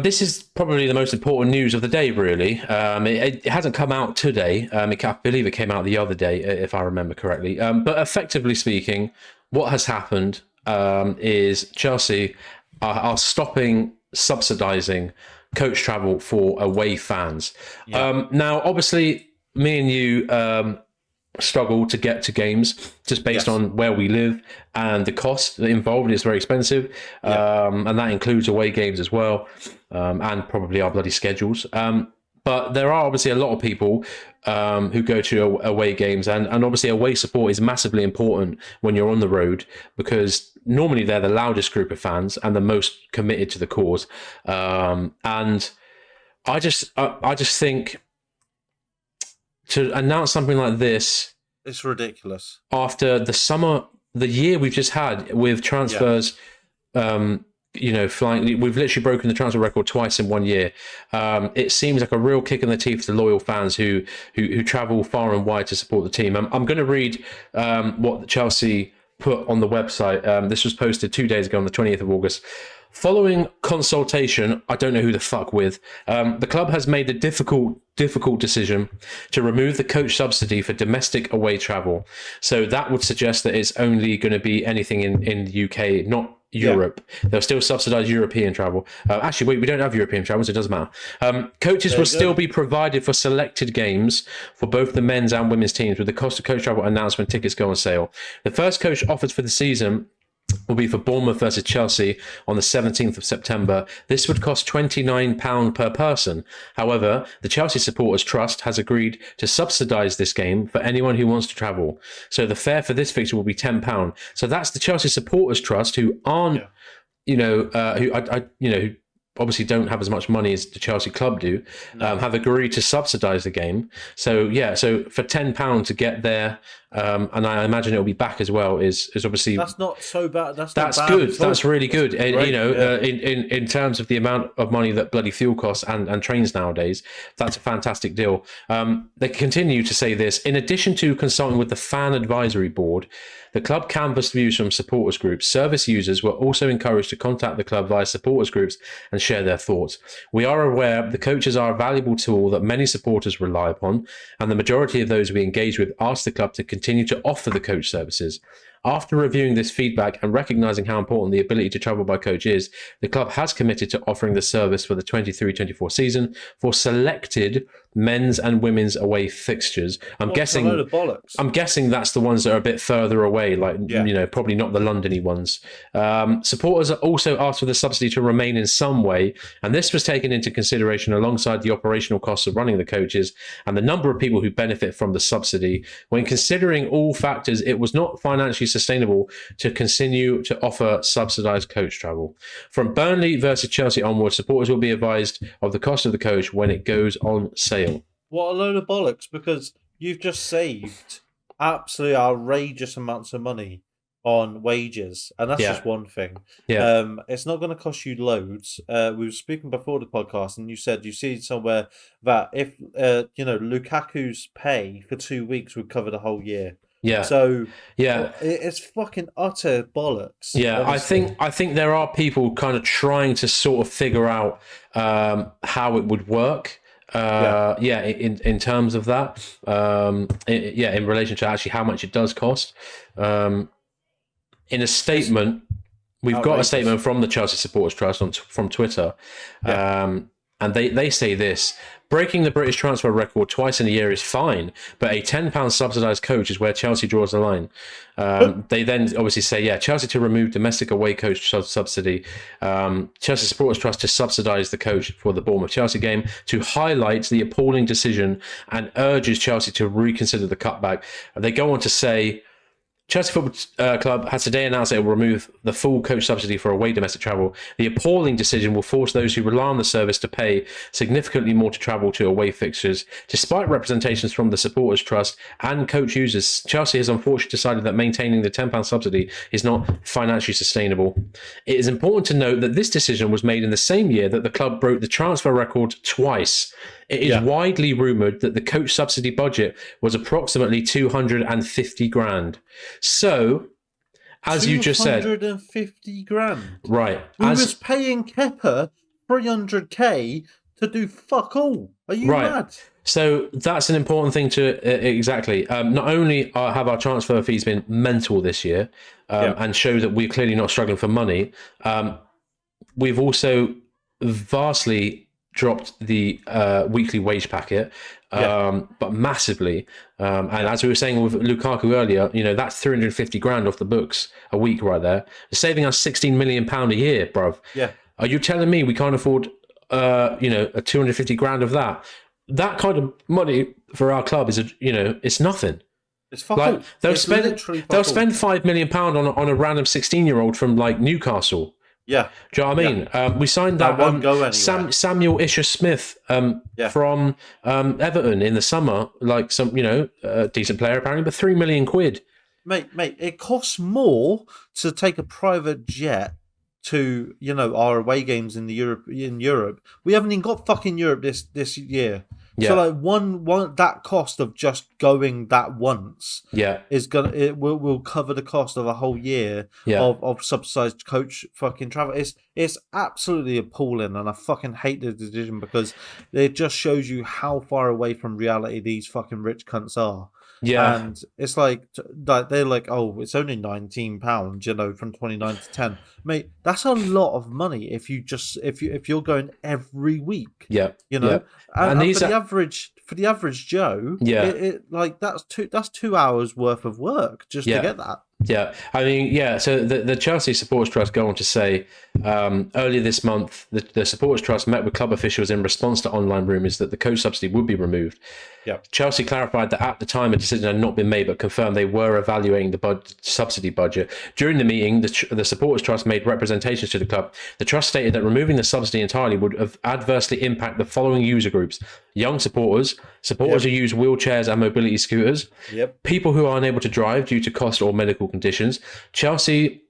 This is probably the most important news of the day, really. It hasn't come out today. I believe it came out the other day, if I remember correctly. But effectively speaking, what has happened is Chelsea are stopping subsidising coach travel for away fans. Now, obviously, me and you struggle to get to games just based on where we live and the cost involved is very expensive. And that includes away games as well, and probably our bloody schedules. But there are obviously a lot of people who go to away games, and obviously away support is massively important when you're on the road, because normally they're the loudest group of fans and the most committed to the cause. And I just think to announce something like this, it's ridiculous. After the year we've just had with transfers, flying, we've literally broken the transfer record twice in 1 year. It seems like a real kick in the teeth to loyal fans who travel far and wide to support the team. I'm going to read what Chelsea put on the website. This was posted 2 days ago on the 20th of August. Following consultation, I don't know who the fuck with, the club has made the difficult decision to remove the coach subsidy for domestic away travel. So that would suggest that it's only going to be anything in the UK, not Europe. They'll still subsidise European travel. Actually, wait, we don't have European travel, so it doesn't matter. Coaches will still be provided for selected games for both the men's and women's teams, with the cost of coach travel announced when tickets go on sale. The first coach offered for the season will be for Bournemouth versus Chelsea on the 17th of September. This would cost £29 per person. However, the Chelsea Supporters Trust has agreed to subsidise this game for anyone who wants to travel. So the fare for this fixture will be £10. So that's the Chelsea Supporters Trust, who aren't, who obviously don't have as much money as the Chelsea club do, have agreed to subsidise the game. So for £10 to get there, and I imagine it'll be back as well, is obviously, that's not so bad. That's good. That's really good. In terms of the amount of money that bloody fuel costs and trains nowadays, that's a fantastic deal. They continue to say this: in addition to consulting with the fan advisory board, the club canvassed views from supporters groups. Service users were also encouraged to contact the club via supporters groups and share their thoughts. We are aware the coaches are a valuable tool that many supporters rely upon, and the majority of those we engage with ask the club to continue to offer the coach services. After reviewing this feedback and recognising how important the ability to travel by coach is, the club has committed to offering the service for the 23-24 season for selected men's and women's away fixtures. I'm guessing that's the ones that are a bit further away, probably not the Londony ones. Supporters are also asked for the subsidy to remain in some way, and this was taken into consideration alongside the operational costs of running the coaches and the number of people who benefit from the subsidy. When considering all factors, it was not financially sustainable to continue to offer subsidised coach travel. From Burnley versus Chelsea onwards, supporters will be advised of the cost of the coach when it goes on sale. What a load of bollocks, because you've just saved absolutely outrageous amounts of money on wages, and that's just one thing. It's not going to cost you loads. We were speaking before the podcast, and you said you see somewhere that if Lukaku's pay for 2 weeks would cover the whole year. So it's fucking utter bollocks. Honestly. I think there are people kind of trying to sort of figure out how it would work. In terms of that, in relation to actually how much it does cost. In a statement, we've got a statement from the Chelsea Supporters Trust from Twitter, and they say this: breaking the British transfer record twice in a year is fine, but a £10 subsidised coach is where Chelsea draws the line. They then obviously say, Chelsea to remove domestic away coach subsidy. Chelsea Supporters Trust to subsidise the coach for the Bournemouth Chelsea game, to highlight the appalling decision and urges Chelsea to reconsider the cutback. They go on to say, Chelsea Football Club has today announced it will remove the full coach subsidy for away domestic travel. The appalling decision will force those who rely on the service to pay significantly more to travel to away fixtures. Despite representations from the Supporters Trust and coach users, Chelsea has unfortunately decided that maintaining the £10 subsidy is not financially sustainable. It is important to note that this decision was made in the same year that the club broke the transfer record twice. It is widely rumoured that the coach subsidy budget was approximately 250 grand. So, as you just said, 250 grand. Right. We was paying Kepa 300k to do fuck all. Are you mad? So that's an important thing to exactly. Not only have our transfer fees been mental this year, and show that we're clearly not struggling for money, we've also vastly dropped the weekly wage packet, but massively. And as we were saying with Lukaku earlier, that's 350 grand off the books a week right there. It's saving us 16 million pound a year, bruv. Yeah. Are you telling me we can't afford, a 250 grand of that? That kind of money for our club is, it's nothing. It's fucking. They'll spend £5 million on a random 16-year-old from like Newcastle. Yeah. Do you know what I mean? Yeah. We signed that won't go anywhere. Samuel Isher-Smith from Everton in the summer, like some a decent player apparently, but £3 million. Mate, it costs more to take a private jet to our away games in Europe. We haven't even got fucking Europe this year. Yeah. So like one that cost of just going that once will cover the cost of a whole year of subsidized coach fucking travel. It's absolutely appalling, and I fucking hate the decision because it just shows you how far away from reality these fucking rich cunts are. Yeah, and it's like they're like, oh, it's only £19, from 29 to 10, mate. That's a lot of money if you're going every week. Yeah, and these for the average Joe, it like that's 2 hours worth of work just to get that. Yeah, I mean, so the Chelsea Supporters Trust go on to say earlier this month, the Supporters Trust met with club officials in response to online rumours that the coach subsidy would be removed. Yeah. Chelsea clarified that at the time a decision had not been made, but confirmed they were evaluating the subsidy budget. During the meeting, the Supporters Trust made representations to the club. The trust stated that removing the subsidy entirely would adversely impact the following user groups: young supporters who use wheelchairs and mobility scooters, people who are unable to drive due to cost or medical conditions, supporters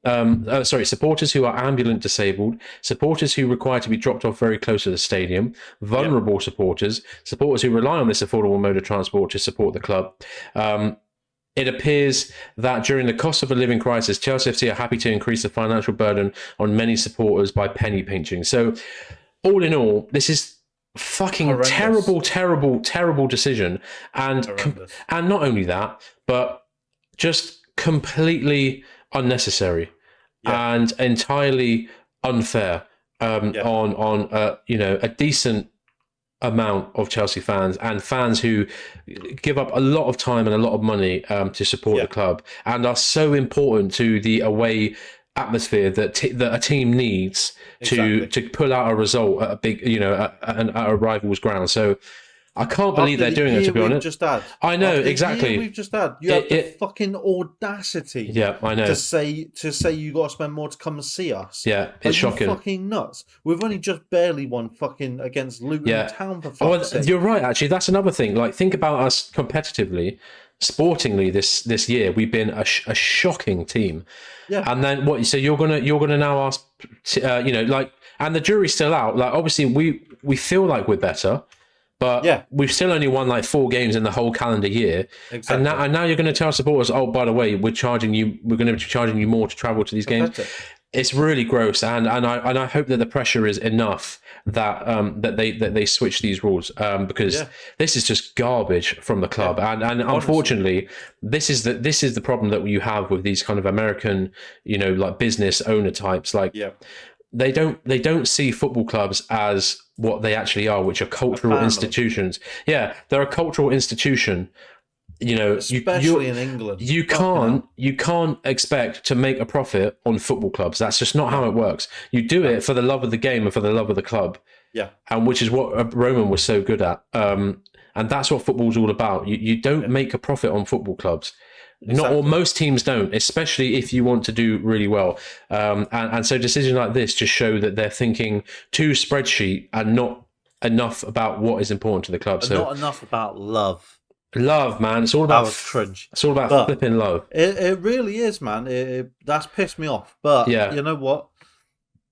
who are ambulant disabled, supporters who require to be dropped off very close to the stadium, vulnerable supporters who rely on this affordable mode of transport to support the club. It appears that during the cost of a living crisis, Chelsea FC are happy to increase the financial burden on many supporters by penny pinching. So, all in all, this is fucking terrible decision, and not only that, but just completely unnecessary and entirely unfair on a decent amount of Chelsea fans and fans who give up a lot of time and a lot of money to support the club and are so important to the away atmosphere that a team needs to pull out a result at a big at a rival's ground. So I can't believe they're doing it, to be honest. I know, exactly. We've just had. You have the fucking audacity. Yeah, I know. To say you got to spend more to come and see us. Yeah, it's shocking. Fucking nuts. We've only just barely won fucking against Luton Town for fuck's sake. You're right. Actually, that's another thing. Like, think about us competitively, sportingly this year. We've been a shocking team. Yeah. And then what? So you're gonna now ask, and the jury's still out. Like, obviously, we feel like we're better. But we've still only won like 4 games in the whole calendar year. Exactly. And now you're going to tell supporters, oh, by the way, we're going to be charging you more to travel to these games. It's really gross, and I hope that the pressure is enough that they switch these rules, because this is just garbage from the club, and unfortunately, this is the problem that you have with these kind of American, like business owner types, like. Yeah. They don't see football clubs as what they actually are, which are cultural institutions. Yeah, they're a cultural institution. Especially in England, you can't expect to make a profit on football clubs. That's just not how it works. You do it for the love of the game and for the love of the club. Yeah, and which is what Roman was so good at. And that's what football's all about. You don't make a profit on football clubs. Exactly. Most teams don't, especially if you want to do really well. And so decisions like this just show that they're thinking too spreadsheet and not enough about what is important to the club. So not enough about love. Love, man. It's all about cringe. It's all about flipping love. It really is, man. That's pissed me off. But you know what?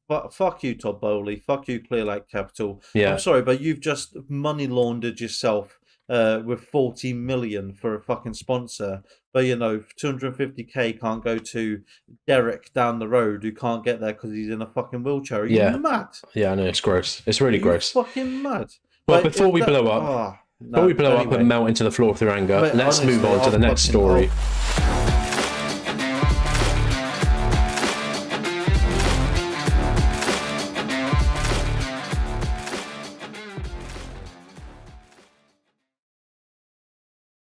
But fuck you, Todd Bowley. Fuck you, Clear Lake Capital. Yeah. I'm sorry, but you've just money laundered yourself with 40 million for a fucking sponsor, but 250k can't go to Derek down the road who can't get there because he's in a fucking wheelchair. Are you mad? Yeah, I know, it's gross. It's really gross. Fucking mad. Well, before we blow up and melt into the floor through anger, let's move on to the next story.